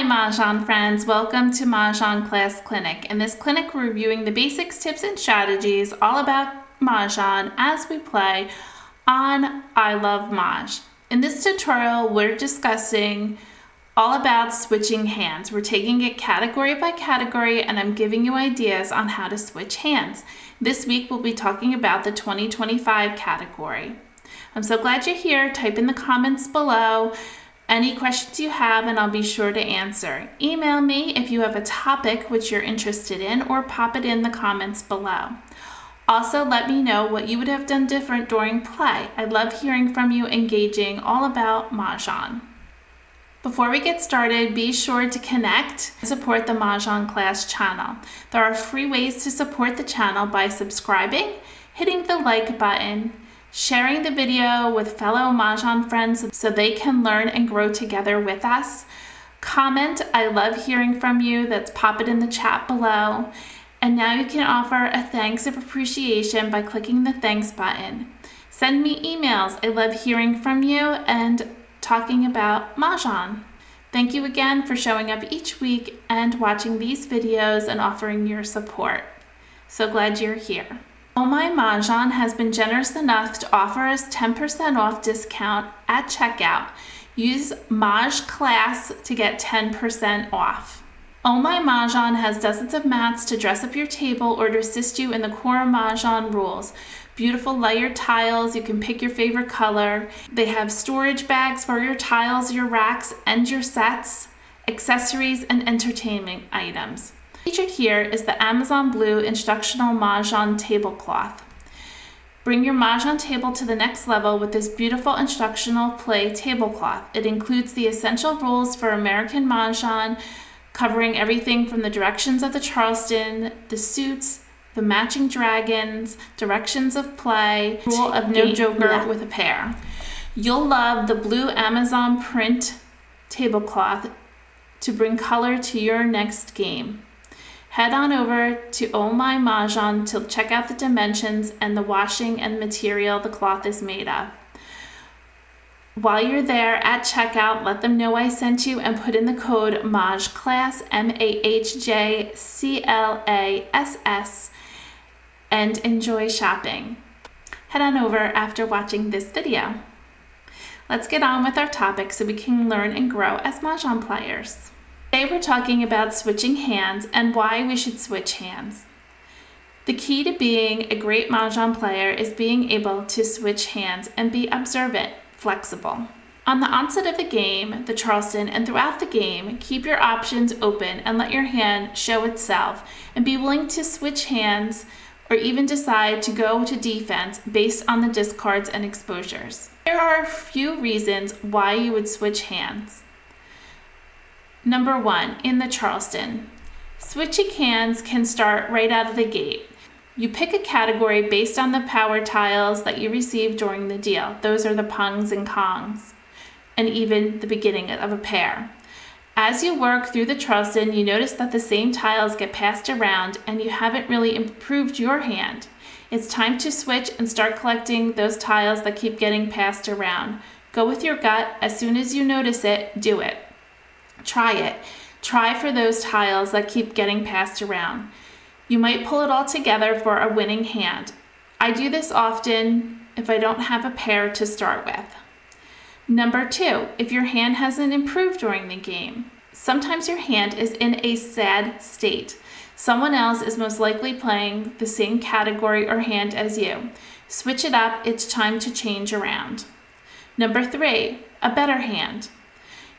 my Mahjong friends, welcome to Mah Jongg Class Clinic. In this clinic, we're reviewing the basics, tips, and strategies all about Mahjong as we play on ilovemahj. In this tutorial, we're discussing all about switching hands. We're taking it category by category, and I'm giving you ideas on how to switch hands. This week, we'll be talking about the 2025 category. I'm so glad you're here. Type in the comments below any questions you have, and I'll be sure to answer. Email me if you have a topic which you're interested in, or pop it in the comments below. Also, let me know what you would have done different during play. I love hearing from you, engaging all about Mahjong. Before we get started, be sure to connect and support the Mah Jongg Class channel. There are free ways to support the channel by subscribing, hitting the like button, sharing the video with fellow Mahjong friends so they can learn and grow together with us. Comment, I love hearing from you. Pop it in the chat below. And now you can offer a thanks of appreciation by clicking the thanks button. Send me emails. I love hearing from you and talking about Mahjong. Thank you again for showing up each week and watching these videos and offering your support. So glad you're here. Oh My Mahjong has been generous enough to offer us 10% off discount at checkout. Use Mah Jongg Class to get 10% off. Oh My Mahjong has dozens of mats to dress up your table or to assist you in the core Mahjong rules. Beautiful layered tiles, you can pick your favorite color. They have storage bags for your tiles, your racks, and your sets, accessories, and entertainment items. Featured here is the Amazon Blue Instructional Mahjong Tablecloth. Bring your Mahjong table to the next level with this beautiful instructional play tablecloth. It includes the essential rules for American Mahjong, covering everything from the directions of the Charleston, the suits, the matching dragons, directions of play, rule of no joker with a pair. You'll love the blue Amazon print tablecloth to bring color to your next game. Head on over to Oh My Mahjong to check out the dimensions and the washing and material the cloth is made of. While you're there at checkout, let them know I sent you and put in the code MAHJClass, MAHJCLASS, and enjoy shopping. Head on over after watching this video. Let's get on with our topic so we can learn and grow as Mahjong players. Today we're talking about switching hands and why we should switch hands. The key to being a great Mahjong player is being able to switch hands and be observant, flexible. On the onset of the game, the Charleston, and throughout the game, keep your options open and let your hand show itself, and be willing to switch hands or even decide to go to defense based on the discards and exposures. There are a few reasons why you would switch hands. Number 1, in the Charleston. Switching hands can start right out of the gate. You pick a category based on the power tiles that you receive during the deal. Those are the pungs and kongs, and even the beginning of a pair. As you work through the Charleston, you notice that the same tiles get passed around and you haven't really improved your hand. It's time to switch and start collecting those tiles that keep getting passed around. Go with your gut. As soon as you notice it, do it. Try it. Try for those tiles that keep getting passed around. You might pull it all together for a winning hand. I do this often if I don't have a pair to start with. Number 2, if your hand hasn't improved during the game. Sometimes your hand is in a sad state. Someone else is most likely playing the same category or hand as you. Switch it up. It's time to change around. Number 3, a better hand.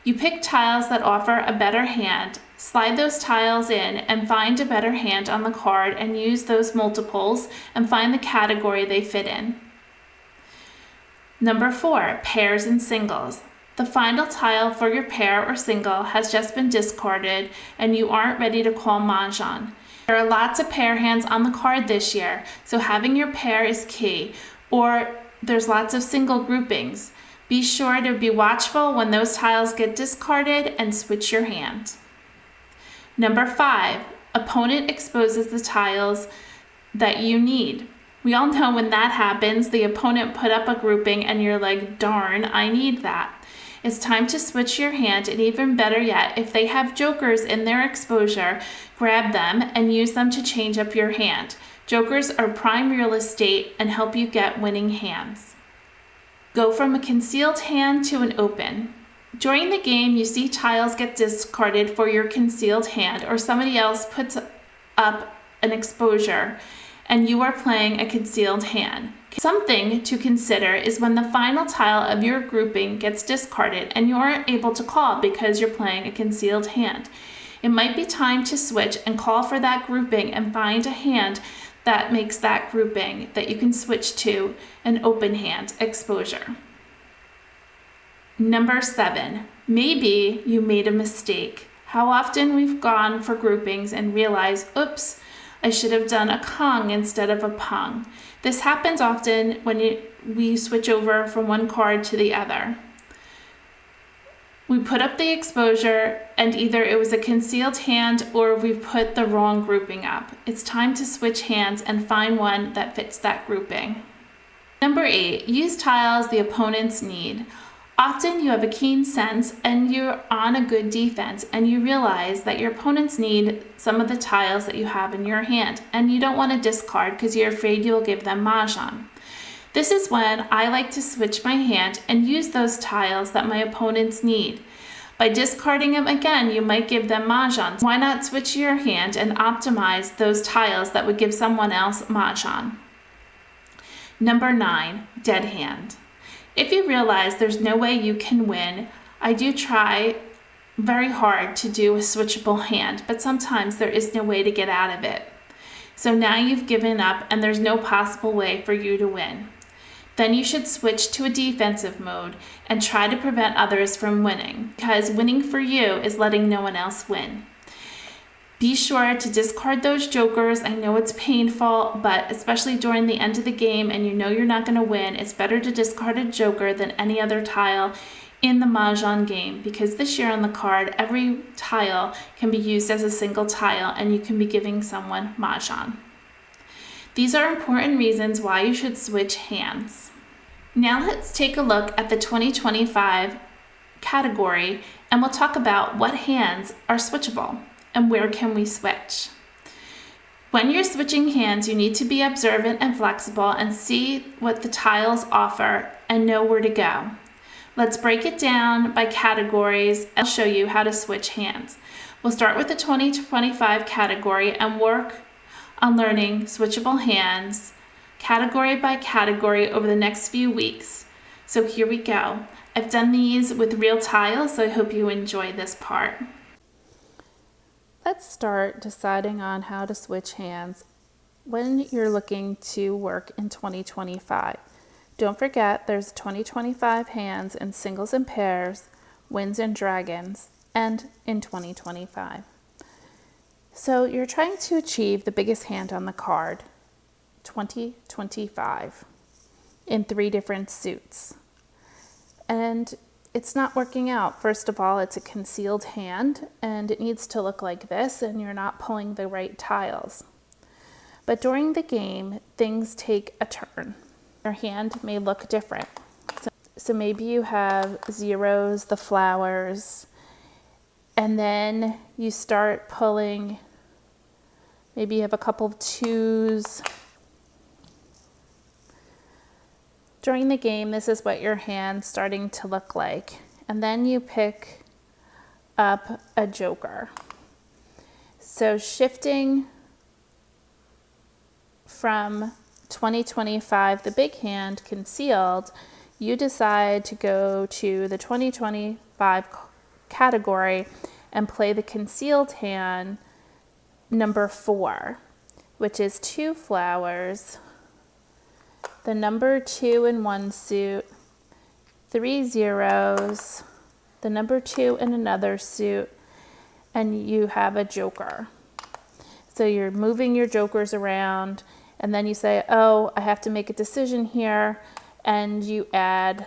You pick tiles that offer a better hand, slide those tiles in, and find a better hand on the card and use those multiples and find the category they fit in. Number 4, pairs and singles. The final tile for your pair or single has just been discarded and you aren't ready to call Mahjong. There are lots of pair hands on the card this year, so having your pair is key, or there's lots of single groupings. Be sure to be watchful when those tiles get discarded and switch your hand. Number 5, opponent exposes the tiles that you need. We all know when that happens, the opponent put up a grouping and you're like, darn, I need that. It's time to switch your hand, and even better yet, if they have jokers in their exposure, grab them and use them to change up your hand. Jokers are prime real estate and help you get winning hands. Go from a concealed hand to an open. During the game, you see tiles get discarded for your concealed hand, or somebody else puts up an exposure and you are playing a concealed hand. Something to consider is when the final tile of your grouping gets discarded and you aren't able to call because you're playing a concealed hand. It might be time to switch and call for that grouping and find a hand that makes that grouping that you can switch to an open hand exposure. Number 7, maybe you made a mistake. How often we've gone for groupings and realized, oops, I should have done a Kong instead of a Pung. This happens often when we switch over from one card to the other. We put up the exposure and either it was a concealed hand or we put the wrong grouping up. It's time to switch hands and find one that fits that grouping. Number 8, use tiles the opponents need. Often you have a keen sense and you're on a good defense and you realize that your opponents need some of the tiles that you have in your hand and you don't want to discard because you're afraid you'll give them Mahjong. This is when I like to switch my hand and use those tiles that my opponents need. By discarding them again, you might give them Mahjong. Why not switch your hand and optimize those tiles that would give someone else Mahjong? Number 9, dead hand. If you realize there's no way you can win, I do try very hard to do a switchable hand, but sometimes there is no way to get out of it. So now you've given up and there's no possible way for you to win. Then you should switch to a defensive mode and try to prevent others from winning, because winning for you is letting no one else win. Be sure to discard those jokers. I know it's painful, but especially during the end of the game and you know you're not going to win, it's better to discard a joker than any other tile in the Mahjong game, because this year on the card, every tile can be used as a single tile and you can be giving someone Mahjong. These are important reasons why you should switch hands. Now let's take a look at the 2025 category and we'll talk about what hands are switchable and where can we switch. When you're switching hands, you need to be observant and flexible and see what the tiles offer and know where to go. Let's break it down by categories. I'll show you how to switch hands. We'll start with the 2025 category and work on learning switchable hands category by category over the next few weeks. So here we go. I've done these with real tiles, so I hope you enjoy this part. Let's start deciding on how to switch hands when you're looking to work in 2025. Don't forget there's 2025 hands in singles and pairs, winds and dragons, and in 2025. So you're trying to achieve the biggest hand on the card, 2025, in 3 different suits. And it's not working out. First of all, it's a concealed hand and it needs to look like this and you're not pulling the right tiles. But during the game, things take a turn. Your hand may look different. So maybe you have zeros, the flowers, and then you start pulling, maybe you have a couple of 2s. During the game, this is what your hand's starting to look like. And then you pick up a joker. So shifting from 2025, the big hand, concealed, you decide to go to the 2025 category and play the concealed hand number 4, which is 2 flowers, the number 2 in one suit, 3 zeros, the number 2 in another suit, and you have a joker. So you're moving your jokers around, and then you say, oh, I have to make a decision here, and you add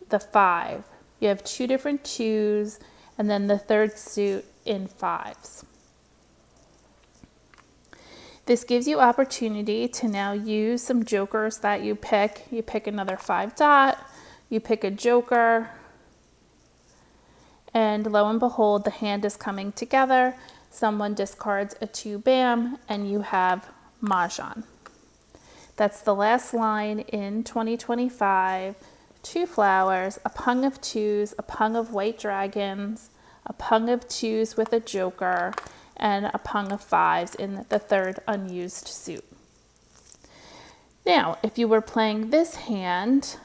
the 5. You have 2 different 2s, and then the third suit in 5s. This gives you opportunity to now use some jokers that you pick. You pick another 5 dot, you pick a joker, And lo and behold, the hand is coming together. Someone discards a 2 bam, and you have Mahjong. That's the last line in 2025. 2 flowers, a pung of 2s, a pung of white dragons, a pung of 2s with a joker, and a pung of 5s in the 3rd unused suit. Now, if you were playing this hand,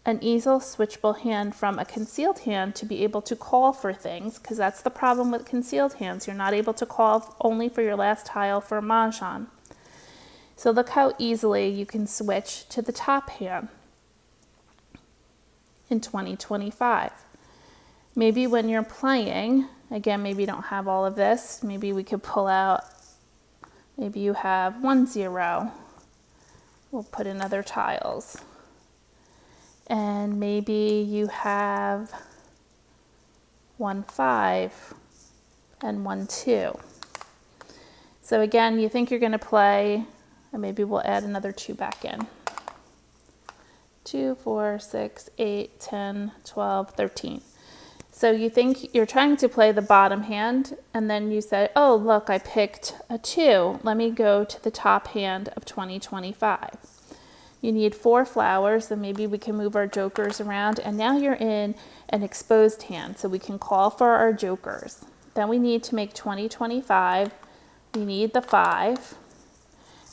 an easel switchable hand from a concealed hand to be able to call for things, because that's the problem with concealed hands. You're not able to call only for your last tile for Mahjong. So look how easily you can switch to the top hand in 2025. Maybe when you're playing, again, maybe you don't have all of this. Maybe we could pull out, maybe you have 1 0. We'll put in other tiles. And maybe you have 1 5 and 1 2. So again, you think you're going to play, and maybe we'll add another 2 back in. 2, 4, 6, 8, 10, 12, 13. So you think you're trying to play the bottom hand, and then you say, oh, look, I picked a 2. Let me go to the top hand of 2025. You need 4 flowers, then maybe we can move our jokers around, and now you're in an exposed hand, so we can call for our jokers. Then we need to make 2025. We need the 5.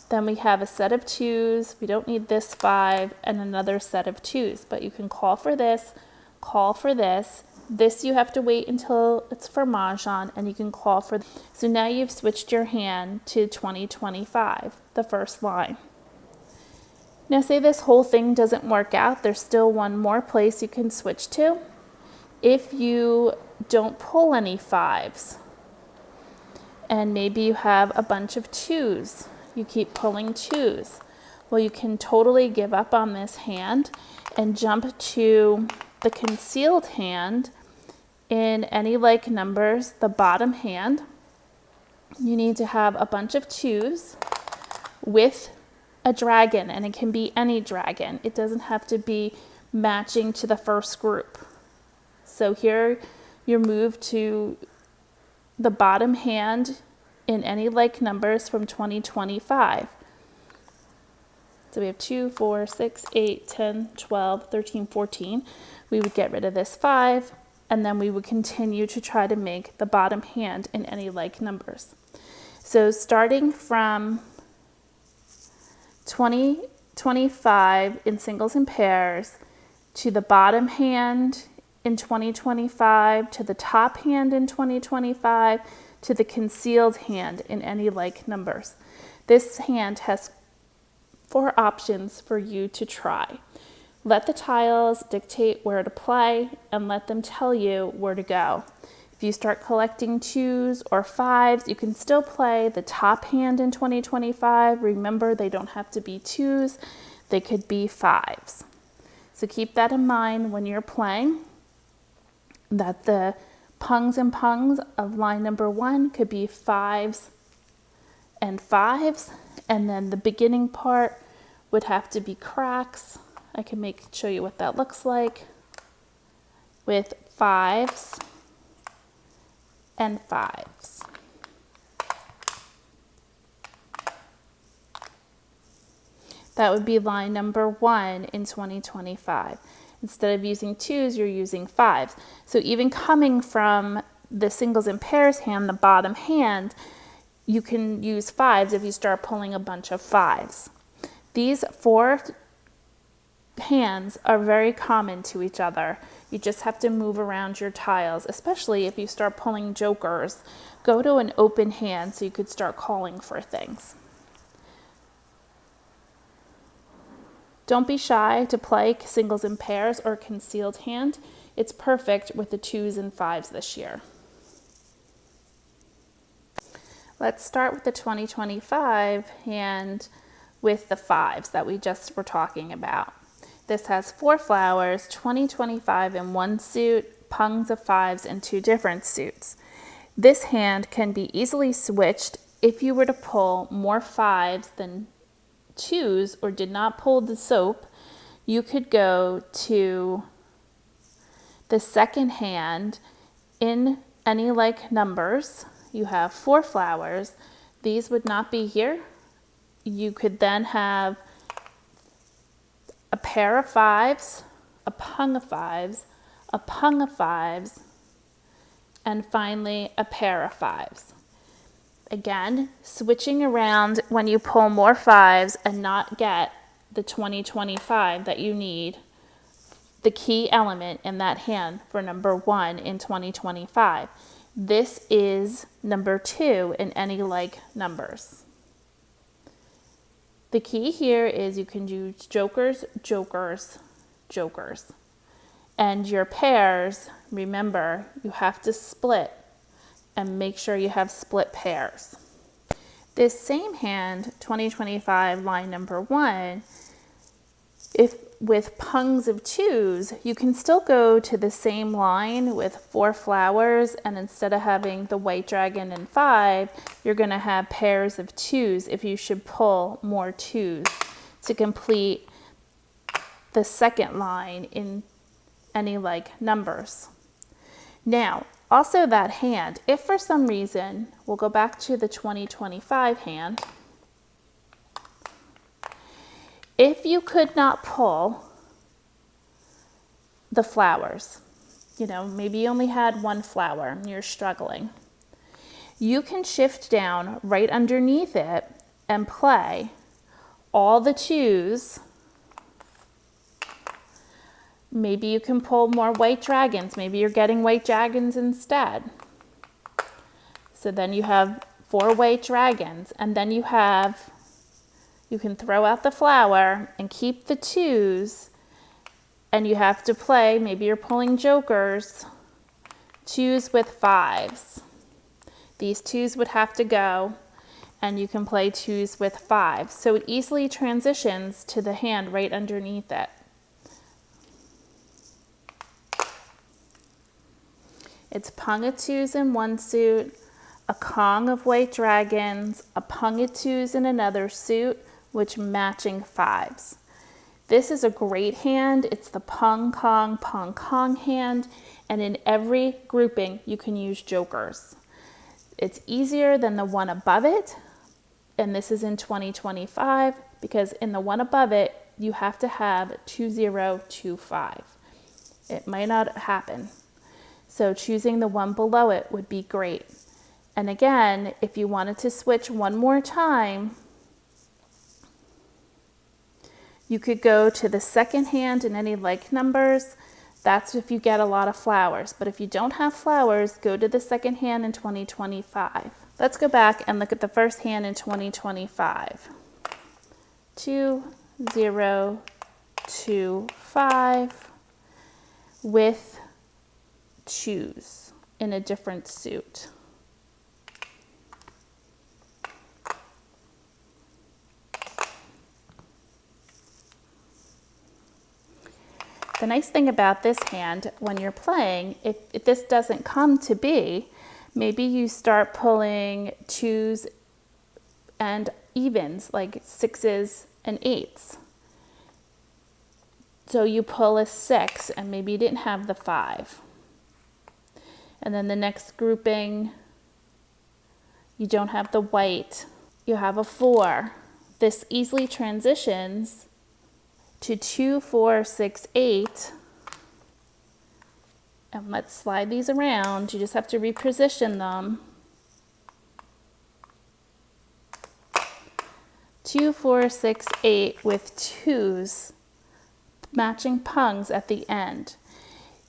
Then we have a set of 2s. We don't need this 5 and another set of 2s, but you can call for this, call for this. This you have to wait until it's for Mahjong, and you can call for. So now you've switched your hand to 2025, the first line. Now say this whole thing doesn't work out, there's still one more place you can switch to. If you don't pull any 5s, and maybe you have a bunch of 2s, you keep pulling 2s. Well, you can totally give up on this hand and jump to the concealed hand in any like numbers, the bottom hand. You need to have a bunch of 2s with a dragon, and it can be any dragon. It doesn't have to be matching to the first group. So here you're moved to the bottom hand in any like numbers from 2025. So we have 2, 4, 6, 8, 10, 12, 13, 14. We would get rid of this 5, and then we would continue to try to make the bottom hand in any like numbers. So starting from 2025 in singles and pairs to the bottom hand in 2025, to the top hand in 2025, to the concealed hand in any like numbers. This hand has 4 options for you to try. Let the tiles dictate where to play, and let them tell you where to go. If you start collecting 2s or 5s, you can still play the top hand in 2025. Remember, they don't have to be 2s, they could be 5s. So keep that in mind when you're playing, that the pungs and pungs of line number 1 could be 5s and 5s, and then the beginning part would have to be cracks. I can show you what that looks like with 5s and 5s. That would be line number 1 in 2025. Instead of using 2s, you're using 5s. So even coming from the singles and pairs hand, the bottom hand, you can use 5s if you start pulling a bunch of 5s. These 4 hands are very common to each other. You just have to move around your tiles, especially if you start pulling jokers. Go to an open hand so you could start calling for things. Don't be shy to play singles and pairs or concealed hand. It's perfect with the 2s and 5s this year. Let's start with the 2025 hand with the 5s that we just were talking about. This has 4 flowers, 2025 in 1 suit, pungs of 5s in 2 different suits. This hand can be easily switched if you were to pull more 5s than 2s or did not pull the soap. You could go to the second hand in any like numbers, you have 4 flowers. These would not be here. You could then have a pair of 5s, a pung of 5s, a pung of 5s, and finally a pair of 5s. Again, switching around when you pull more 5s and not get the 20-25 that you need, the key element in that hand for number 1 in 20-25. This is number 2 in any like numbers. The key here is you can do jokers, jokers, jokers. And your pairs, remember, you have to split and make sure you have split pairs. This same hand, 20-25, line number 1, if with pungs of 2s, you can still go to the same line with 4 flowers, and instead of having the white dragon and 5, you're going to have pairs of 2s if you should pull more 2s to complete the second line in any like numbers. Now, also that hand, if for some reason, we'll go back to the 20-25 hand, if you could not pull the flowers, you know, maybe you only had 1 flower and you're struggling, you can shift down right underneath it and play all the 2s. Maybe you can pull more white dragons. Maybe you're getting white dragons instead. So then you have 4 white dragons, and then you can throw out the flower and keep the 2s, and you have to play, maybe you're pulling jokers, 2s with 5s. These 2s would have to go, and you can play 2s with 5s. So it easily transitions to the hand right underneath it. It's pung of 2s in one suit, a kong of white dragons, a pung of 2s in another suit, which matching 5s. This is a great hand. It's the pung kong hand, and in every grouping you can use jokers. It's easier than the one above it, and this is in 20-25, because in the one above it you have to have 20-25. It might not happen. So choosing the one below it would be great. And again, if you wanted to switch one more time, you could go to the second hand in any like numbers. That's if you get a lot of flowers. But if you don't have flowers, go to the second hand in 20-25. Let's go back and look at the first hand in 20-25. 20-25 with 2s in a different suit. The nice thing about this hand, when you're playing, if this doesn't come to be, maybe you start pulling 2s and evens, like 6s and 8s. So you pull a 6 and maybe you didn't have the 5. And then the next grouping, you don't have the white, you have a 4. This easily transitions to 2, 4, 6, 8. And let's slide these around. You just have to reposition them. 2, 4, 6, 8 with 2s, matching pungs at the end.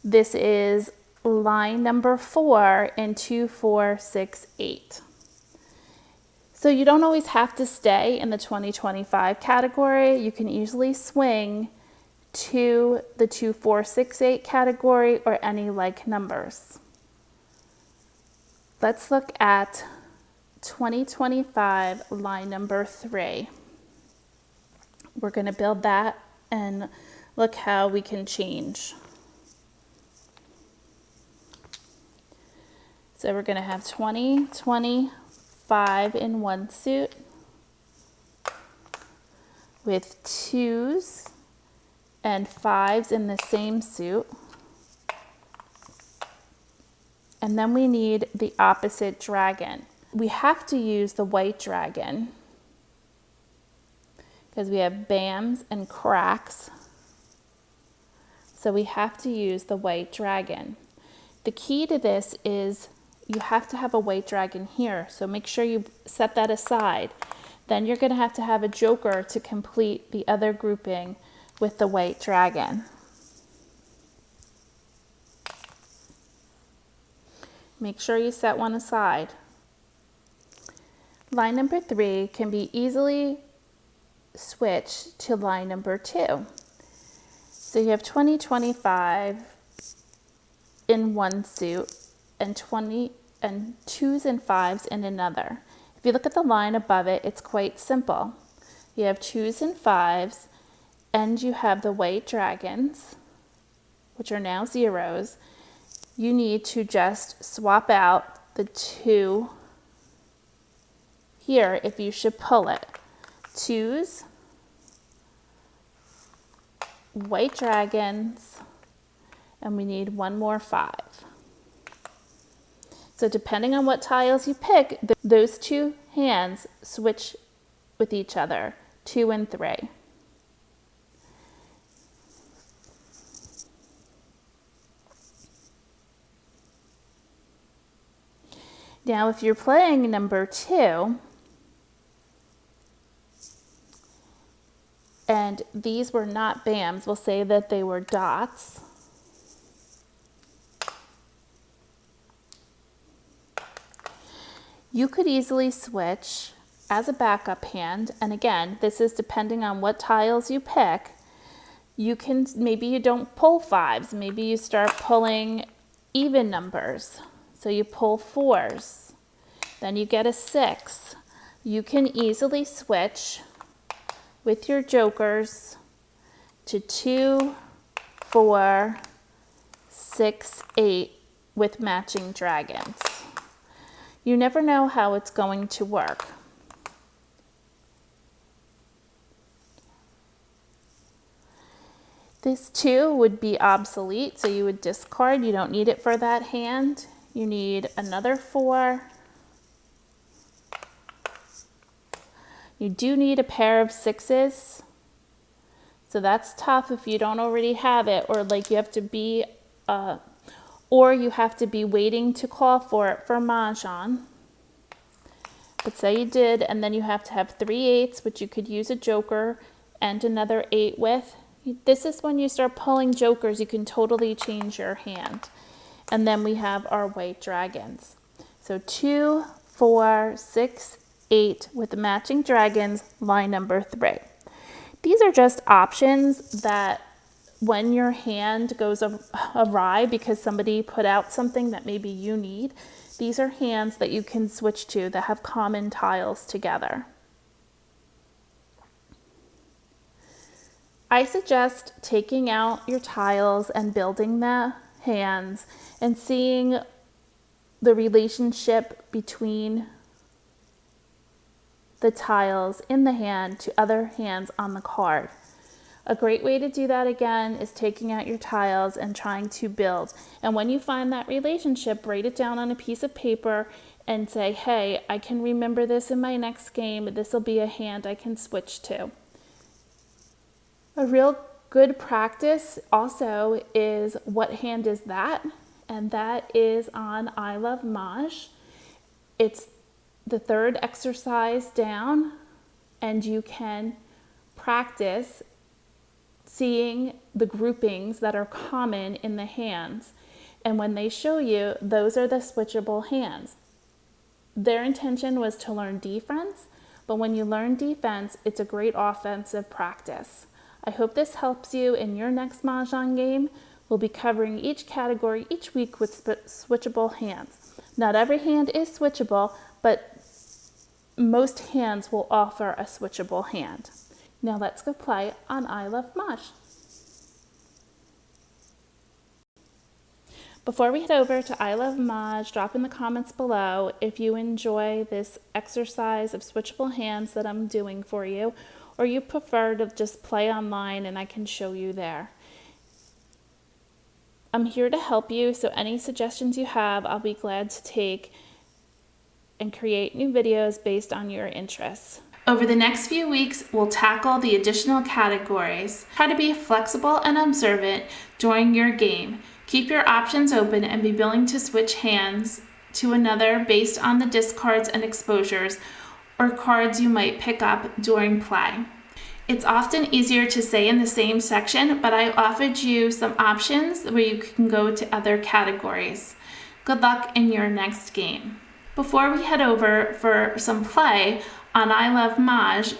This is line number 4 in 2, 4, 6, 8. So you don't always have to stay in the 20-25 category. You can easily swing to the 2, 4, 6, 8 category or any like numbers. Let's look at 20-25 line number 3. We're going to build that and look how we can change. So we're going to have 20-25 in one suit with 2s and 5s in the same suit. And then we need the opposite dragon. We have to use the white dragon because we have bams and cracks. So we have to use the white dragon. The key to this is you have to have a white dragon here. So make sure you set that aside. Then you're going to have a joker to complete the other grouping with the white dragon. Make sure you set one aside. Line number 3 can be easily switched to line number 2. So you have 20, 25 in one suit and 20 and 2s and 5s in another. If you look at the line above it, it's quite simple. You have 2s and 5s and you have the white dragons, which are now 0s. You need to just swap out the 2 here if you should pull it. 2s, white dragons, and we need one more 5. So depending on what tiles you pick, those 2 hands switch with each other, 2 and 3. Now if you're playing number 2, and these were not bams, we'll say that they were dots. You could easily switch as a backup hand, and again, this is depending on what tiles you pick. You can, maybe you don't pull 5s, maybe you start pulling even numbers. So you pull 4s, then you get a 6. You can easily switch with your jokers to 2, 4, 6, 8 with matching dragons. You never know how it's going to work. This 2 would be obsolete, so you would discard. You don't need it for that hand. You need another 4. You do need a pair of 6s. So that's tough if you don't already have it, or like you have to be or you have to be waiting to call for it for Mahjong. But say you did, and then you have to have 3 8s, which you could use a joker and another 8 with. This is when you start pulling jokers, you can totally change your hand. And then we have our white dragons. So 2, 4, 6, 8 with the matching dragons, line number 3. These are just options that when your hand goes awry because somebody put out something that maybe you need, these are hands that you can switch to that have common tiles together. I suggest taking out your tiles and building the hands and seeing the relationship between the tiles in the hand to other hands on the card. A great way to do that again is taking out your tiles and trying to build. And when you find that relationship, write it down on a piece of paper and say, hey, I can remember this in my next game. This will be a hand I can switch to. A real good practice also is what hand is that? And that is on ilovemahj. It's the 3rd exercise down, and you can practice seeing the groupings that are common in the hands. And when they show you, those are the switchable hands. Their intention was to learn defense, but when you learn defense, it's a great offensive practice. I hope this helps you in your next Mahjong game. We'll be covering each category each week with switchable hands. Not every hand is switchable, but most hands will offer a switchable hand. Now let's go play on ilovemahj. Before we head over to ilovemahj, drop in the comments below if you enjoy this exercise of switchable hands that I'm doing for you, or you prefer to just play online and I can show you there. I'm here to help you, so any suggestions you have, I'll be glad to take and create new videos based on your interests. Over the next few weeks, we'll tackle the additional categories. Try to be flexible and observant during your game. Keep your options open and be willing to switch hands to another based on the discards and exposures or cards you might pick up during play. It's often easier to say in the same section, but I offered you some options where you can go to other categories. Good luck in your next game. Before we head over for some play on ilovemahj,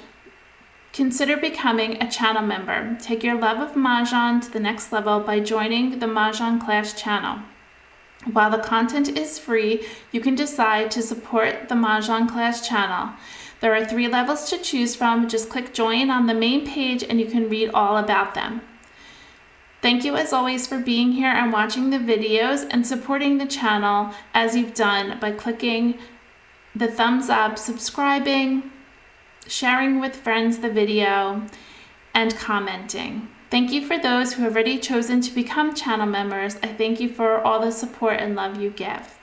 consider becoming a channel member. Take your love of Mahjong to the next level by joining the Mah Jongg Class channel. While the content is free, you can decide to support the Mah Jongg Class channel. There are 3 levels to choose from. Just click join on the main page and you can read all about them. Thank you as always for being here and watching the videos and supporting the channel as you've done by clicking the thumbs up, subscribing, sharing with friends the video, and commenting. Thank you for those who have already chosen to become channel members. I thank you for all the support and love you give.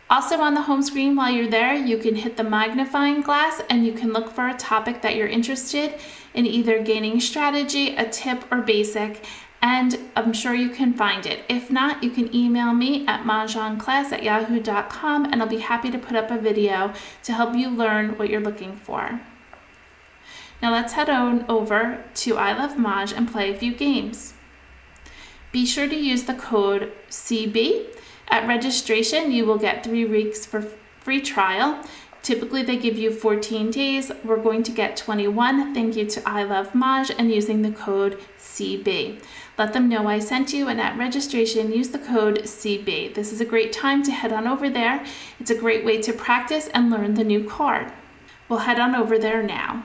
Also on the home screen while you're there, you can hit the magnifying glass and you can look for a topic that you're interested in, either gaining strategy, a tip, or basic, and I'm sure you can find it. If not, you can email me at mahjongclass@yahoo.com and I'll be happy to put up a video to help you learn what you're looking for. Now let's head on over to ilovemahj and play a few games. Be sure to use the code CB. At registration, you will get 3 weeks for free trial. Typically, they give you 14 days. We're going to get 21. Thank you to ilovemahj and using the code CB. Let them know I sent you, and at registration, use the code CB. This is a great time to head on over there. It's a great way to practice and learn the new card. We'll head on over there now.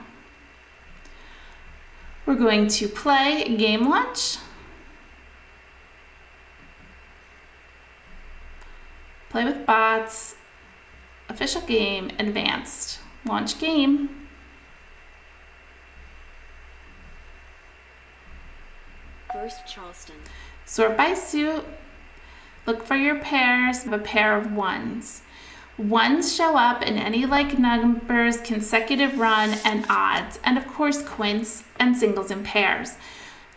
We're going to play Game Launch. Play with bots, official game, advanced, launch game. First Charleston. Sort by suit. Look for your pairs of a pair of ones. Ones show up in any like numbers, consecutive run, and odds, and of course quints and singles and pairs.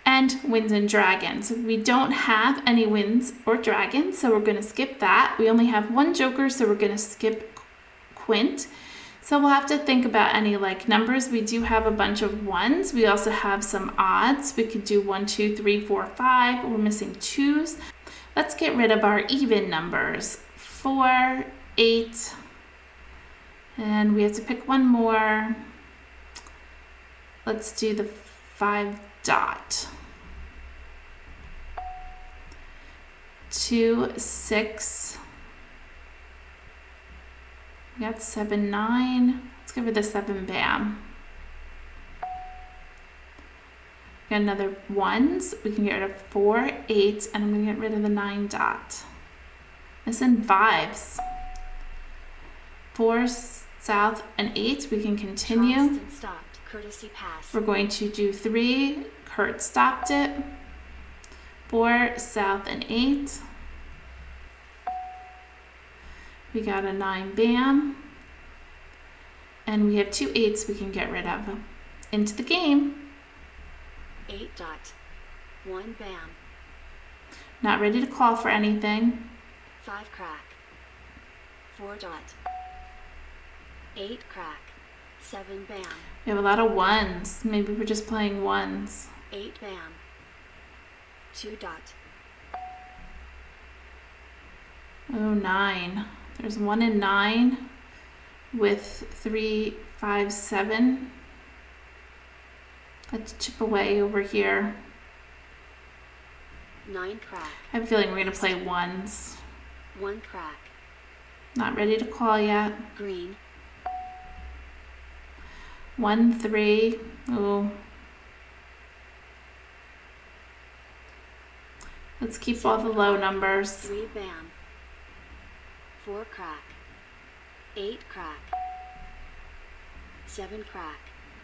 And wins and dragons. We don't have any wins or dragons, so we're going to skip that. We only have 1 joker, so we're going to skip quint. So we'll have to think about any like numbers. We do have a bunch of ones. We also have some odds. We could do 1, 2, 3, 4, 5. We're missing 2s. Let's get rid of our even numbers. 4, 8, and we have to pick one more. Let's do the 5 dot. 2, 6. We got 7, 9. Let's give her the 7 bam. We got another 1s. We can get rid of 4, 8, and I'm going to get rid of the 9 dot. Missing 5s. 4 south and 8. We can continue. Stopped. Courtesy pass. We're going to do 3. Kurt stopped it. 4 south and 8. We got a 9 bam. And we have 2 8s we can get rid of. Into the game. 8 dot. 1 bam. Not ready to call for anything. 5 crack. 4 dot. 8 crack. 7 bam. We have a lot of 1s. Maybe we're just playing 1s. 8 bam. 2 dot. Oh, 9. There's 1 and 9 with 3, 5, 7. Let's chip away over here. 9 crack. I have a feeling we're going to play 1s. 1 crack. Not ready to call yet. Green. 1, 3. Ooh. Let's keep all the low numbers. 3 bam. 4 crack. 8 crack. 7 crack.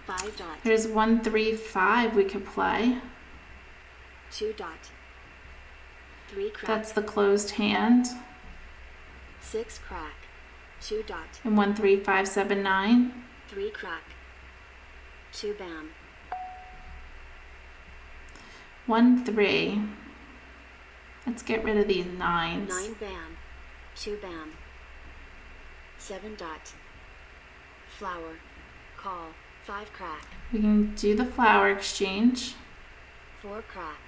5 dot. There's 1, 3, 5 we could play. 2 dot. 3 crack. That's the closed hand. 6 crack. 2 dot. And 1, 3, 5, 7, 9. 3 crack. 2 bam. 1, 3. Let's get rid of these 9s. 9 bam. 2 bam. 7 dot. Flower. Call. 5 crack. We can do the flower exchange. 4 crack.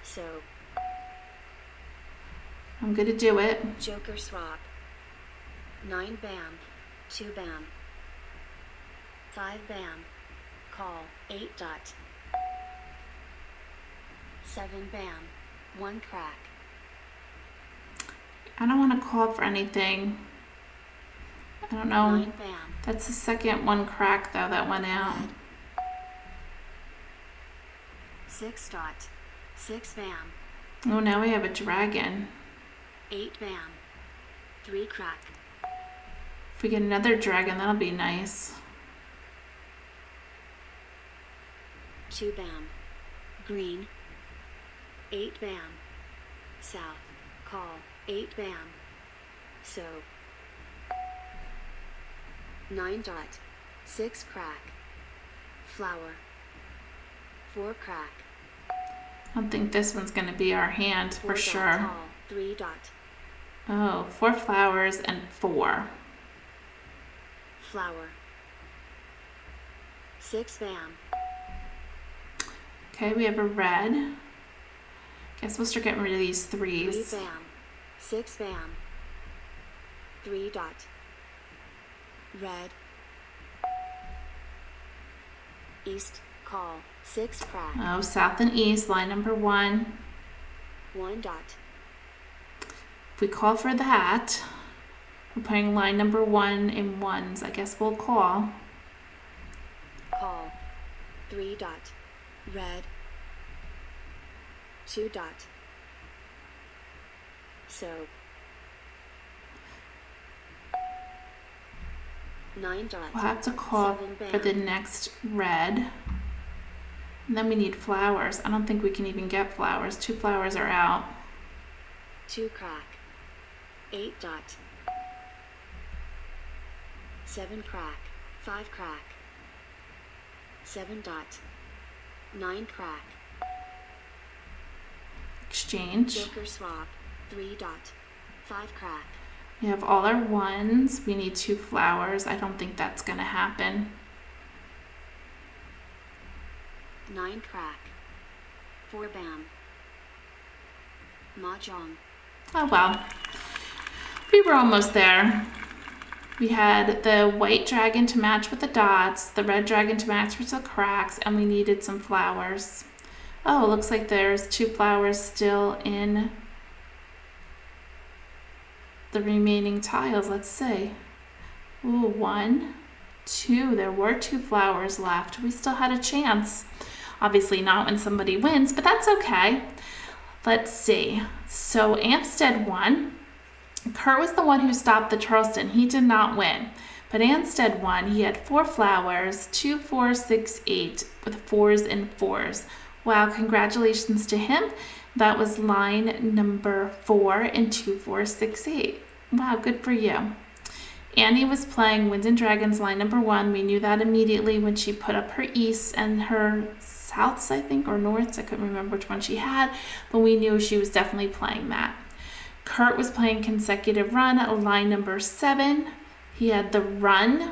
So, I'm going to do it. Joker swap. 9 bam. 2 bam. 5 bam. Call. 8 dot. 7 bam. 1 crack. I don't want to call for anything. I don't know. 9 bam. That's the second 1 crack, though, that went out. Red. 6 dot. 6 bam. Oh, now we have a dragon. 8 bam. 3 crack. If we get another dragon, that'll be nice. 2 bam. Green. 8 bam. South. Call. 8 bam. So. 9 dot. 6 crack. Flower. 4 crack. I don't think this one's going to be our hand 4 for dot. sure. Call. 3 dot. Oh, 4 flowers and 4. Flower. 6 bam. Okay, we have a red. Guess we'll start getting rid of these 3 3s. bam. 6 bam. 3 dot. Red. East. Call. 6 crack. Oh, south and east, line number 1. 1 dot. If we call for that, we're putting line number 1 in 1s. I guess we'll call. Call. 3 dot. Red. 2 dot. So. 9 dot. We'll have to call 7 for the bam. next red. And then we need flowers. I don't think we can even get flowers. 2 flowers are out. 2 crack. 8 dot. 7 crack. 5 crack. 7 dot. 9 crack. Exchange. Joker swap. 3 dot. 5 crack. We have all our 1s. We need 2 flowers. I don't think that's going to happen. 9 crack. 4 bam. Mah Jongg. Oh well. We were almost there. We had the white dragon to match with the dots, the red dragon to match with the cracks, and we needed some flowers. Oh, it looks like there's 2 flowers still in the remaining tiles. Let's see. Ooh, 1, 2. There were 2 flowers left. We still had a chance. Obviously not when somebody wins, but that's okay. Let's see. So Amstead won. Kurt was the one who stopped the Charleston. He did not win. But Amstead won. He had 4 flowers, 2, 4, 6, 8, with 4s and 4s. Wow, congratulations to him. That was line number 4 in 2, 4, 6, 8. Wow, good for you. Annie was playing Winds and Dragons line number 1. We knew that immediately when she put up her easts and her souths, I think, or norths. I couldn't remember which one she had, but we knew she was definitely playing that. Kurt was playing consecutive run at line number 7. He had the run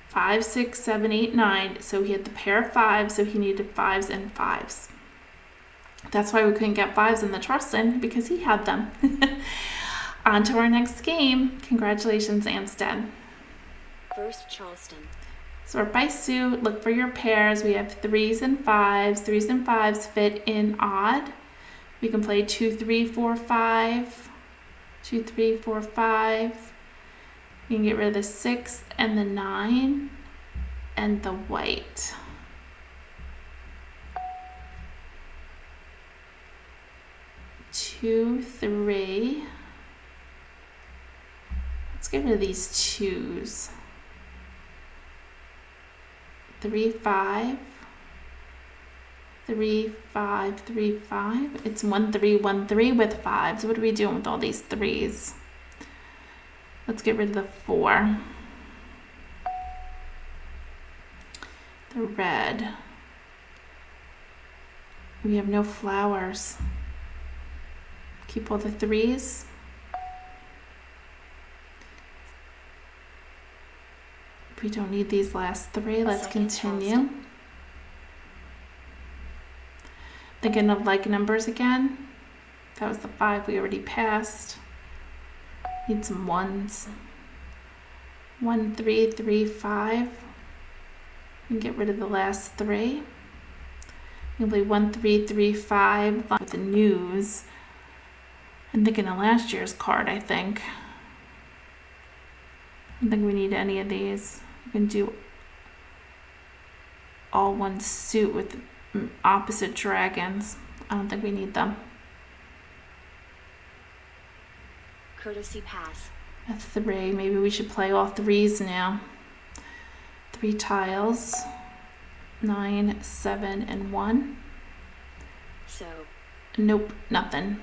5, 6, 7, 8, 9. So he had the pair of 5s, so he needed 5s and 5s. That's why we couldn't get 5s in the Charleston, because he had them. On to our next game. Congratulations, Amstead. First Charleston. Sort by suit, look for your pairs. We have 3s and 5s. 3s and 5s fit in odd. We can play 2, 3, 4, 5. 2, 3, 4, 5. You can get rid of the 6 and the 9 and the white. Two, 3. Let's get rid of these 2s. 3, 5. 3, 5, 3, 5. It's 1, 3, 1, 3 with 5s. What are we doing with all these 3s? Let's get rid of the 4. The red. We have no flowers. Keep all the 3s. We don't need these last 3. Let's continue. Thinking of like numbers again. That was the 5 we already passed. Need some 1s. 1, 3, 3, 5. And get rid of the last 3. We'll play 1, 3, 3, 5 with the news. I'm thinking of last year's card, I think. I don't think we need any of these. We can do all one suit with opposite dragons. I don't think we need them. Courtesy pass. A 3. Maybe we should play all 3s now. 3 tiles. 9, 7, and 1. So. Nope, nothing.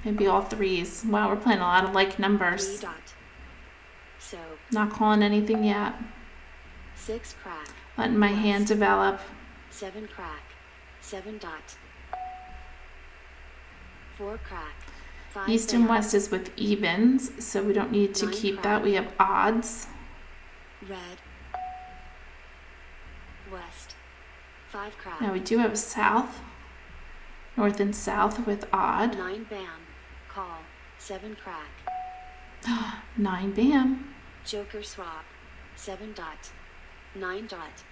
Maybe all 3s. Wow, we're playing a lot of like numbers. 3 dot. So. Not calling anything yet. 6 crack. Letting my hand develop. 7 crack. 7 dot. 4 crack. 5 East and bam. west is with evens, so we don't need to 9 keep crack. that. We have odds. Red. West. 5 crack. Now we do have south. North and south with odd. 9 bam. Call. 7 crack. 9 bam. Joker swap. 7 dot. 9 dot.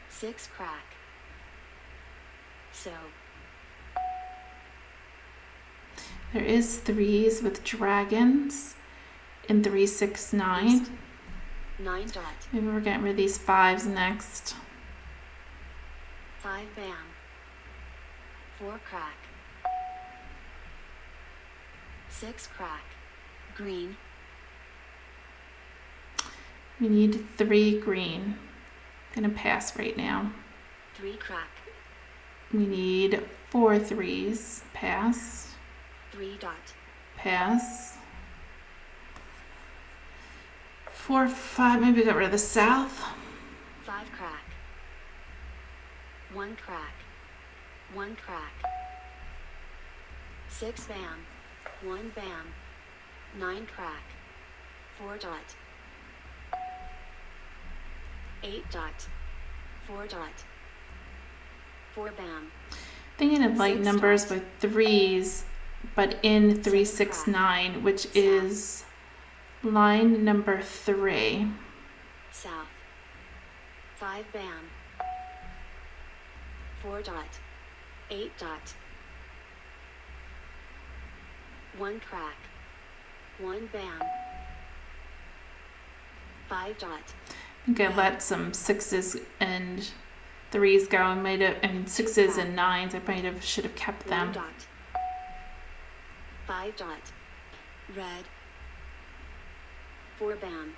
6 crack. So. There is 3s with dragons in 3, 6, 9. East. 9 dot. Maybe we're getting rid of these 5s next. 5 bam. 4 crack. 6 crack. Green. We need 3 green. Gonna pass right now. 3 crack. We need 4 3s. Pass. 3 dot. Pass. 4, 5. Maybe get rid of the south. 5 crack. 1 crack. 1 crack. 6 bam. 1 bam. 9 crack. 4 dot. 8 dot. 4 dot. 4 bam. Thinking of like 6 numbers dot. with 3s, but in 3, 7 6, crack. 9, which South. is line number 3. South. 5 bam. 4 dot. 8 dot. 1 crack. 1 bam. 5 dot. I think I let some 6s and 3s go. I might have, 6s and 9s. I should have kept 1 them. dot. 5 dot. Red. 4 bam.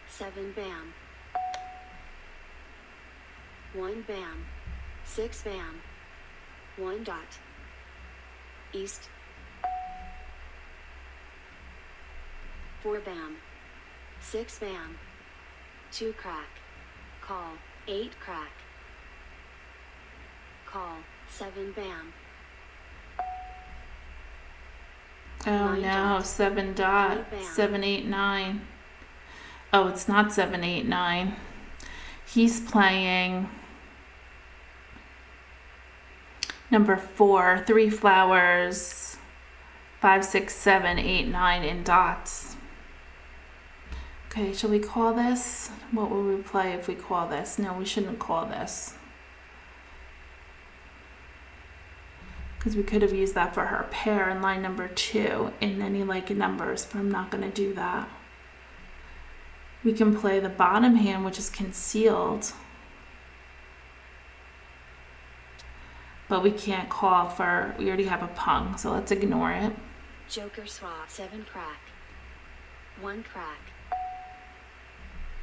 7 bam. 1 bam. 6 bam. 1 dot. East. 4 bam. 6 bam. 2 crack. Call. 8 crack. Call. 7 bam. Oh 9 no, dot. 7 dot. 3 bam. 7, 8, 9. Oh, it's not 7, 8, 9. He's playing number 4, 3 flowers, 5, 6, 7, 8, 9 in dots. Okay, shall we call this? What will we play if we call this? No, we shouldn't call this. Because we could have used that for her pair in line number 2 in any like numbers, but I'm not going to do that. We can play the bottom hand, which is concealed. But we can't call for, we already have a pung, so let's ignore it. Joker swap. 7 crack. 1 crack.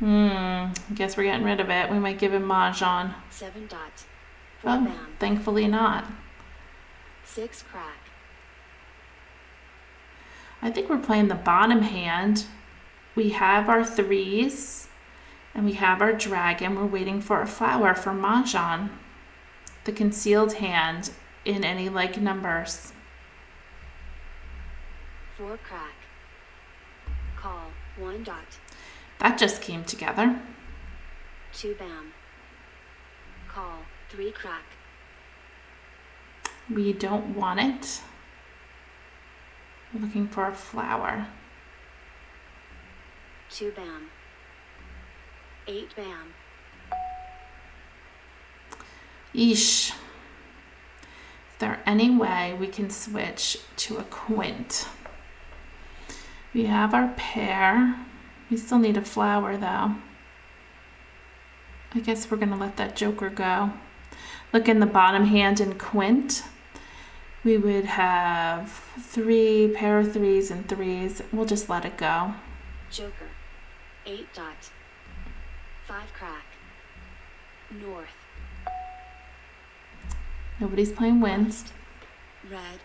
I guess we're getting rid of it. We might give him Mahjong. 7 dot. 4 Oh, bam. thankfully not. 6 crack. I think we're playing the bottom hand. We have our threes and we have our dragon. We're waiting for a flower for Mahjong, the concealed hand in any like numbers. 4 crack. Call. 1 dot. That just came together. 2 bam. Call. 3 crack. We don't want it. We're looking for a flower. 2 bam. 8 bam. Yeesh. Is there any way we can switch to a quint? We have our pair. We still need a flower though. I guess we're gonna let that joker go. Look in the bottom hand in quint. We would have 3 pair of threes and threes. We'll just let it go. Joker. 8 dot. 5 crack. North. Nobody's playing wins. West. Red.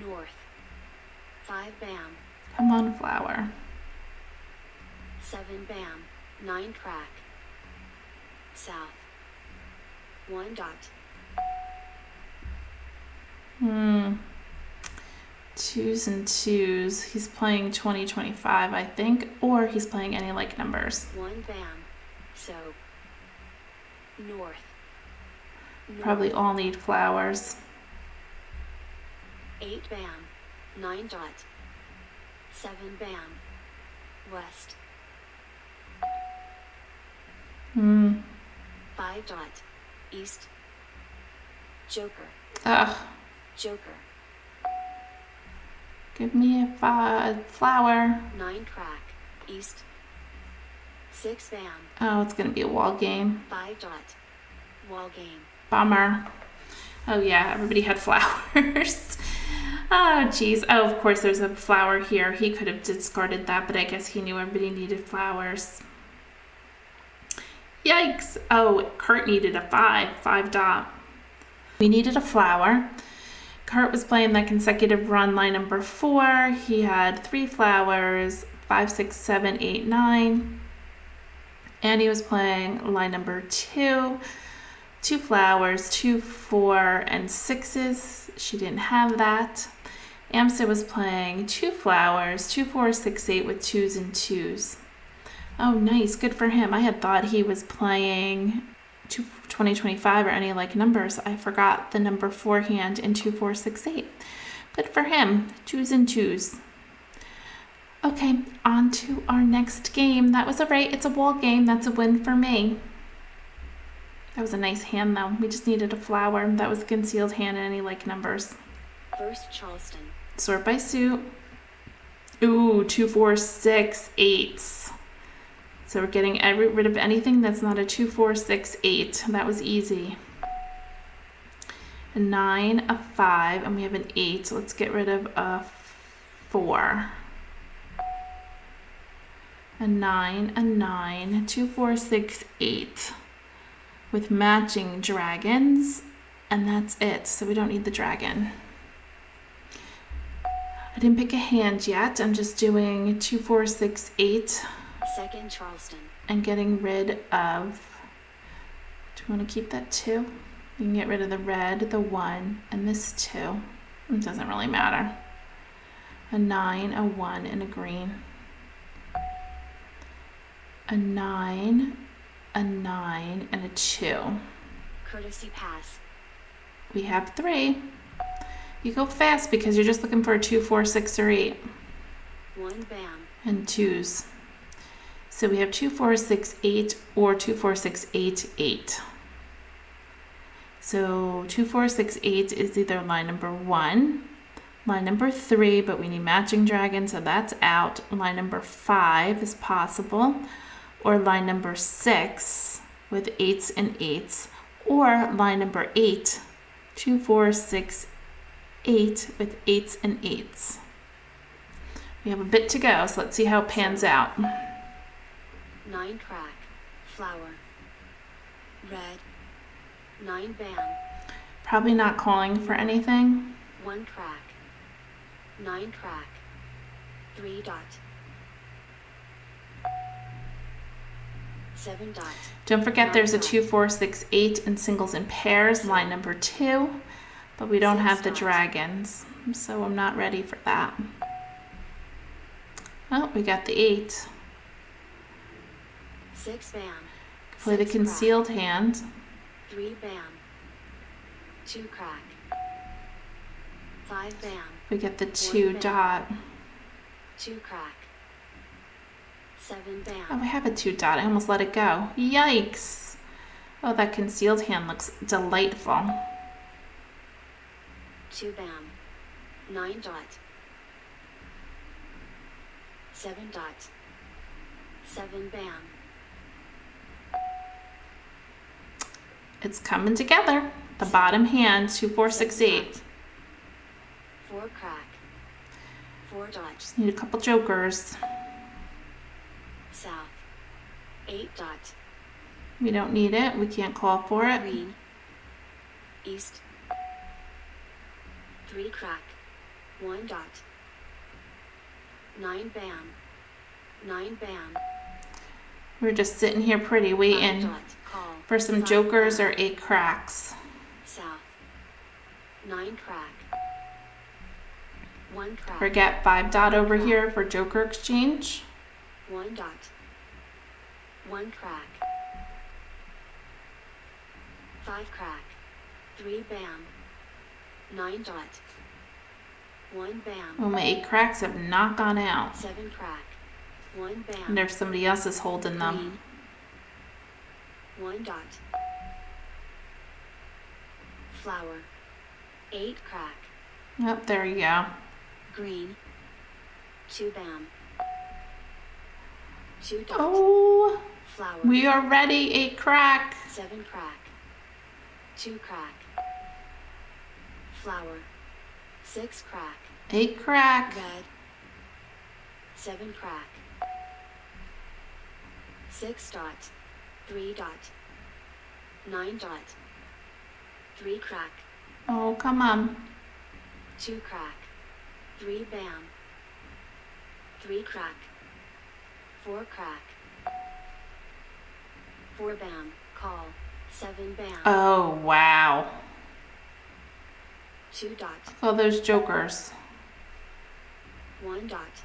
North. 5 bam. Come on, flower. 7 bam. 9 crack. South. 1 dot. Twos and twos. He's playing 2025, I think, or he's playing any like numbers. 1 bam. So. North. Probably all need flowers. 8 bam. 9 dot. 7 bam. West. 5 dot. East. Joker. Ugh. Joker. Give me a flower. 9 crack. East. 6 bam. Oh, it's gonna be a wall game. 5 dot. Wall game. Bummer. Oh yeah, everybody had flowers. Oh geez. Oh, of course there's a flower here. He could have discarded that, but I guess he knew everybody needed flowers. Yikes. Oh, Kurt needed a 5 dot. We needed a flower. Kurt was playing that consecutive run line number 4. He had 3 flowers, 5, 6, 7, 8, 9. And he was playing line number 2. 2 flowers, 2, 4, and 6s. She didn't have that. Amsa was playing 2 flowers, 2, 4, 6, 8 with 2s and 2s. Oh, nice. Good for him. I had thought he was playing 2025 or any like numbers. I forgot the number 4 hand in 2, 4, 6, 8. Good for him. 2s and 2s. Okay, on to our next game. That was alright. It's a wall game. That's a win for me. That was a nice hand though. We just needed a flower. That was a concealed hand in any like numbers. First Charleston. Sort by suit. Ooh, 2, 4, 6, 8s. So we're getting rid of anything that's not a 2, 4, 6, 8. That was easy. A 9, a 5, and we have an 8. So let's get rid of a 4. A 9, 2, 4, 6, 8. With matching dragons, and that's it. So we don't need the dragon. I didn't pick a hand yet. I'm just doing 2, 4, 6, 8. Second Charleston. And getting rid of, do you want to keep that 2? We can get rid of the red, the 1, and this 2. It doesn't really matter. A 9, a 1, and a green. A 9, and a 2. Courtesy pass. We have 3. You go fast because you're just looking for a 2, 4, 6, or 8. 1 bam. And 2s. So we have 2, 4, 6, 8, or 2, 4, 6, 8, 8. So 2, 4, 6, 8 is either line number 1, line number 3, but we need matching dragon, so that's out. Line number 5 is possible, or line number 6 with 8s and 8s, or line number 8, 2, 4, 6, 8 with 8s and 8s. We have a bit to go, so let's see how it pans out. 9 crack, flower. Red, 9 bam, Probably not calling for anything. 1 crack, 9 crack, 3 dot. 7 dot. Don't forget there's a 9 2, 4, 6, 8 in singles and pairs, line number 2, but we don't have the dragons, so I'm not ready for that. Oh, we got the 8. 6 bam, Play the 6 concealed crack, hand. 3 bam, 2 crack, 5 bam, We get the 2 dot. 2 crack, 7 bam, Oh, we have a 2 dot. I almost let it go. Yikes. Oh, that concealed hand looks delightful. 2 bam, 9 dot, 7 dot, 7 bam, It's coming together. The bottom hand, 2, 4, 6, 8. 4 crack, 4 dot, Just need a couple jokers. south, 8 dot, We don't need it. We can't call for it. green, east, 3 crack, 1 dot, 9 bam, 9 bam, We're just sitting here pretty, 5 waiting dot, call, for some 5 jokers bam, or 8 cracks. south, 9 crack, 1 crack, Forget 5 dot over here for joker exchange. 1 dot, 1 crack, 5 crack, 3 bam, 9 dot, 1 bam, Oh, my 8 cracks have not gone out. 7 crack, 1 I bam, wonder if somebody else is holding them. green, 1 dot, flower, 8 crack, Oh, there you go. green, 2 bam, 2 dot, Oh, flower, we are ready. 8 crack. 7 crack, 2 crack, flower, 6 crack, 8 crack. red, 7 crack, 6 dot, 3 dot, 9 dot, 3 crack, Oh, come on. 2 crack, 3 bam, 3 crack, 4 crack, 4 bam, call, 7 bam, Oh, wow. 2 dot, Look at all those jokers. 1 dot,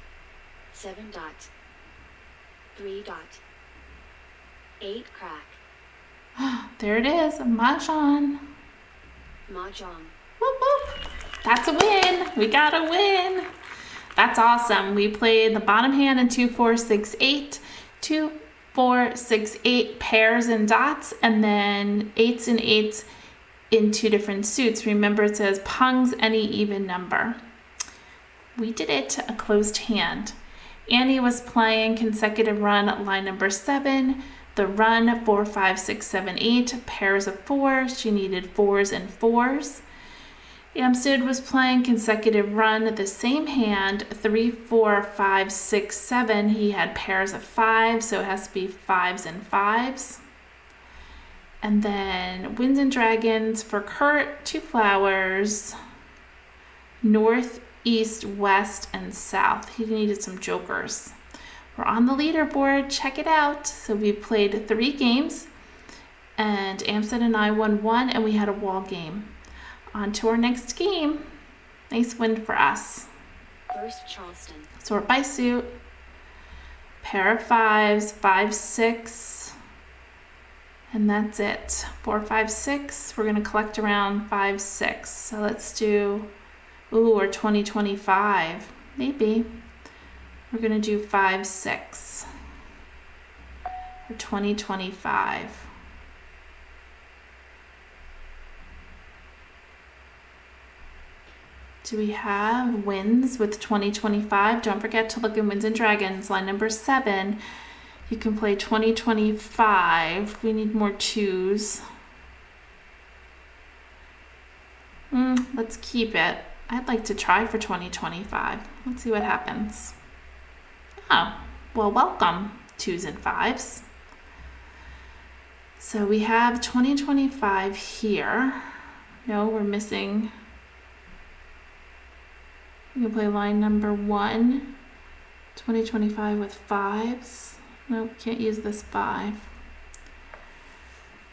7 dot, 3 dot, 8 crack, There it is. Mahjong. Mahjong, Whoop, whoop. That's a win. We got a win. That's awesome. We played the bottom hand in 2, 4, 6, 8, 2, 4, 6, 8 pairs and dots, and then 8s and 8s in 2 different suits. Remember, it says pungs any even number. We did it, a closed hand. Annie was playing consecutive run, line number 7. The run 4, 5, 6, 7, 8 pairs of 4s. She needed 4s and 4s. Amstead was playing consecutive run, the same hand, 3, 4, 5, 6, 7. He had pairs of 5, so it has to be 5s and 5s. And then Winds and Dragons for Kurt, 2 flowers, north, east, west, and south. He needed some jokers. We're on the leaderboard, check it out. So we played 3 games, and Amstead and I won 1, and we had a wall game. On to our next game. Nice win for us. first Charleston, Sort by suit. Pair of 5s, 5, 6. And that's it. 4, 5, 6. We're going to collect around 5, 6. So let's do, or 2025. Maybe. We're going to do 5, 6. For 2025. Do we have wins with 2025? Don't forget to look in Winds and Dragons, line number 7. You can play 2025. We need more 2s. Let's keep it. I'd like to try for 2025. Let's see what happens. Oh, well, welcome. twos and fives. So we have 2025 here. No, we're missing. You can play line number 1, 2025 with fives. Nope, can't use this 5.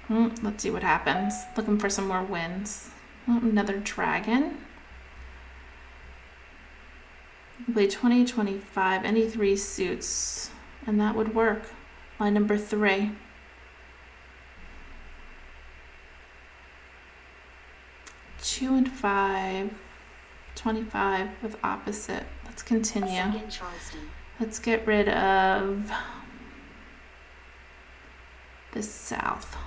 Let's see what happens. Looking for some more wins. Oh, another dragon. You can play 2025, any 3 suits, and that would work. Line number 3. Two and 5, 25 with opposite. Let's continue. Second Charleston. Let's get rid of the south.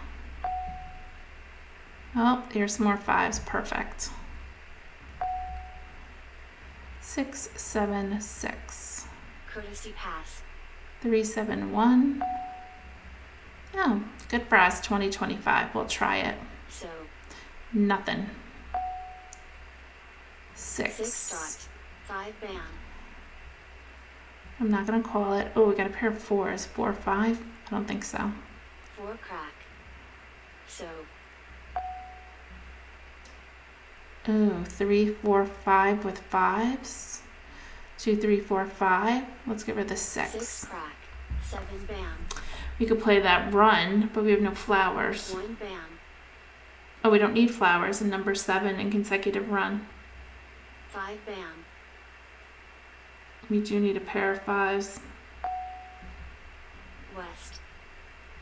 Oh, here's some more 5s. Perfect. 6, 7, 6. Courtesy pass. 3, 7, 1. Oh, good for us. 2025. We'll try it. So. Nothing. 6. 6 dot. 5 bam. I'm not gonna call it. Oh, we got a pair of 4s. 4, 5. I don't think so. 4 crack. So. Oh, 3, 4, 5 with 5s. 2, 3, 4, 5. Let's get rid of the 6. 6 crack. 7 bam. We could play that run, but we have no flowers. 1 bam. Oh, we don't need flowers in number 7 in consecutive run. 5 bam. We do need a pair of 5s. West.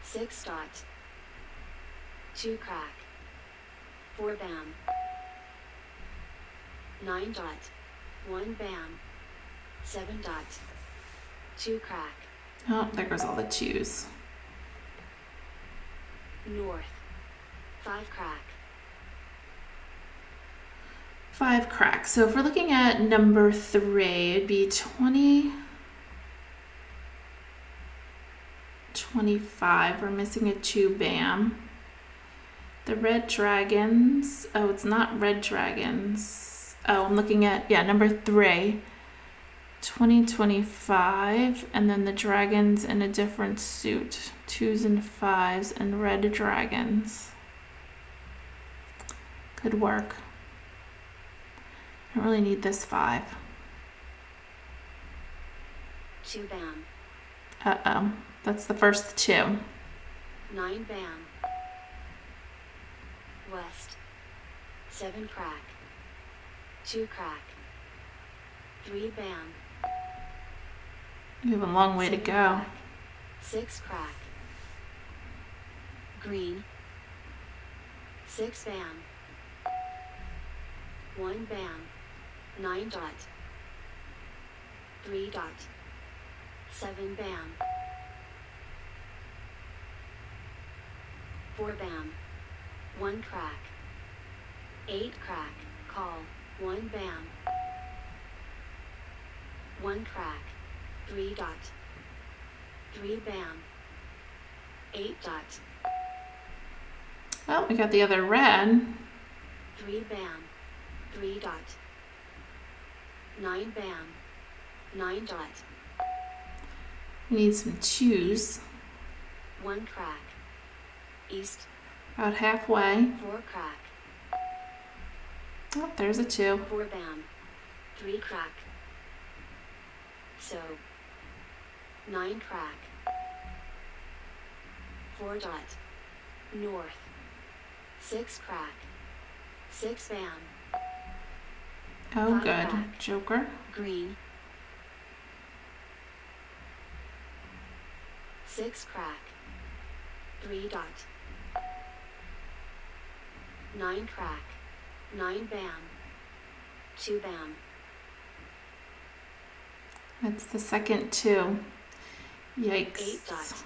6 dot. 2 crack. 4 bam. 9 dot. 1 bam. 7 dot. 2 crack. Oh, there goes all the 2s. North. 5 crack. 5 cracks. So if we're looking at number 3, it'd be 20, 25. We're missing a 2 bam. The red dragons. Oh, it's not red dragons. Oh, I'm looking at, yeah, number 3. 2025, and then the dragons in a different suit. 2s and 5s and red dragons. Could work. I don't really need this 5. 2 bam. Uh-oh. That's the first 2. 9 bam. West. 7 crack. 2 crack. 3 bam. We have a long way to 7 go. crack. 6 crack. Green. 6 bam. 1 bam. 9 dot. 3 dot. 7 bam. 4 bam. 1 crack. 8 crack. Call. 1 bam. 1 crack. 3 dot. 3 bam. 8 dot. Oh, we got the other red. 3 bam. 3 dot. 9 bam. 9 dot. We need some 2s. 1 crack. East. About halfway. 4 crack. Oh, there's a 2. 4 bam. 3 crack. So. 9 crack. 4 dot. North. 6 crack. 6 bam. Oh, 5 good. crack. Joker. Green. 6 crack. 3 dot. 9 crack. 9 bam. 2 bam. That's the second 2. Yikes. 8 dot.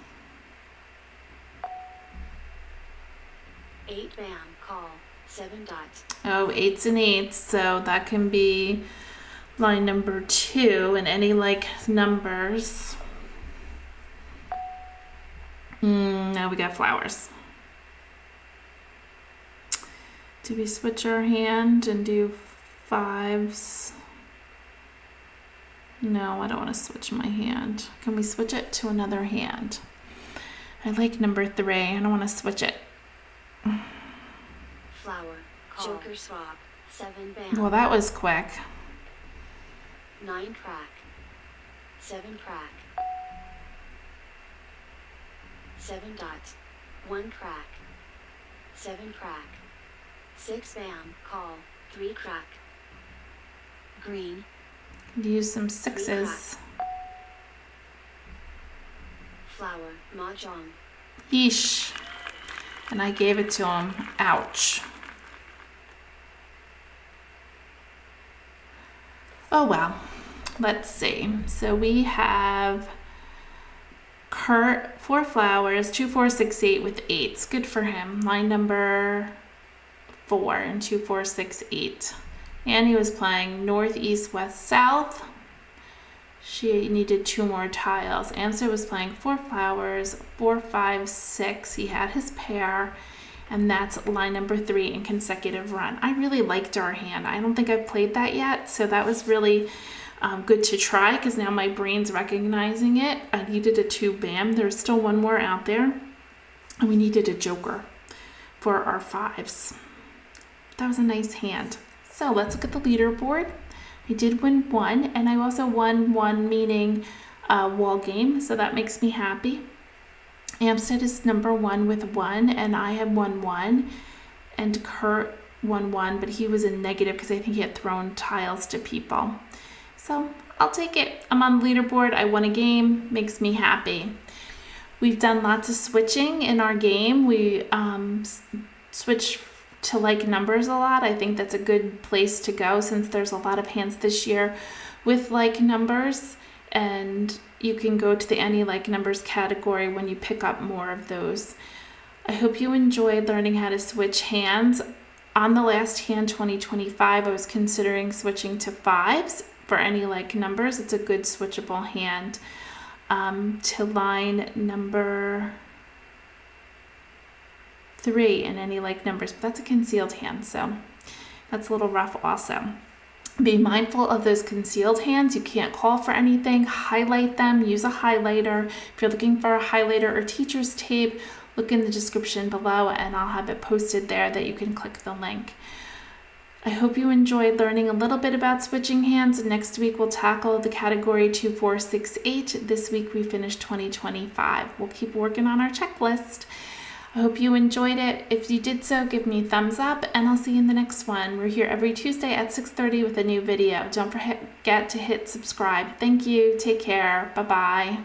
8 bam. Call. 7 dot. Oh, 8s and 8s. So that can be line number 2 and any like numbers. Now we got flowers. Do we switch our hand and do 5s? No, I don't want to switch my hand. Can we switch it to another hand? I like number 3. I don't want to switch it. Flower. Joker swap. 7 bam. Well, that was quick. 9 crack. 7 crack. 7 dot. 1 crack. 7 crack. 6 bam. Call. 3 crack. Green. Could use some 6s. Flower. Mah Jongg. Yeesh. And I gave it to him. Ouch. Oh well. Let's see. So we have Kurt, 4 flowers, 2, 4, 6, 8 with 8s. Good for him. Line number 4 and 2, 4, 6, 8. And he was playing north, east, west, south. She needed 2 more tiles. Answer was playing 4 flowers, 4, 5, 6. He had his pair, and that's line number 3 in consecutive run. I really liked our hand. I don't think I've played that yet, so that was really good to try because now my brain's recognizing it. I needed a 2 bam. There's still 1 more out there, and we needed a joker for our 5s. That was a nice hand. So let's look at the leaderboard. I did win 1, and I also won 1, meaning wall game, so that makes me happy. Amstead is number 1 with 1, and I have won 1, and Kurt won 1, but he was in negative because I think he had thrown tiles to people. So I'll take it. I'm on the leaderboard. I won a game. Makes me happy. We've done lots of switching in our game. We switch to like numbers a lot. I think that's a good place to go since there's a lot of hands this year with like numbers, and you can go to the any like numbers category when you pick up more of those. I hope you enjoyed learning how to switch hands. On the last hand, 2025, I was considering switching to 5s for any like numbers. It's a good switchable hand. To line number 3 in any like numbers, but that's a concealed hand, so that's a little rough also. Be mindful of those concealed hands. You can't call for anything. Highlight them. Use a highlighter. If you're looking for a highlighter or teacher's tape, look in the description below and I'll have it posted there that you can click the link. I hope you enjoyed learning a little bit about switching hands. Next week we'll tackle the category 2, 4, 6, 8. This week we finished 2025. We'll keep working on our checklist. I hope you enjoyed it. If you did so, give me a thumbs up, and I'll see you in the next one. We're here every Tuesday at 6:30 with a new video. Don't forget to hit subscribe. Thank you. Take care. Bye-bye.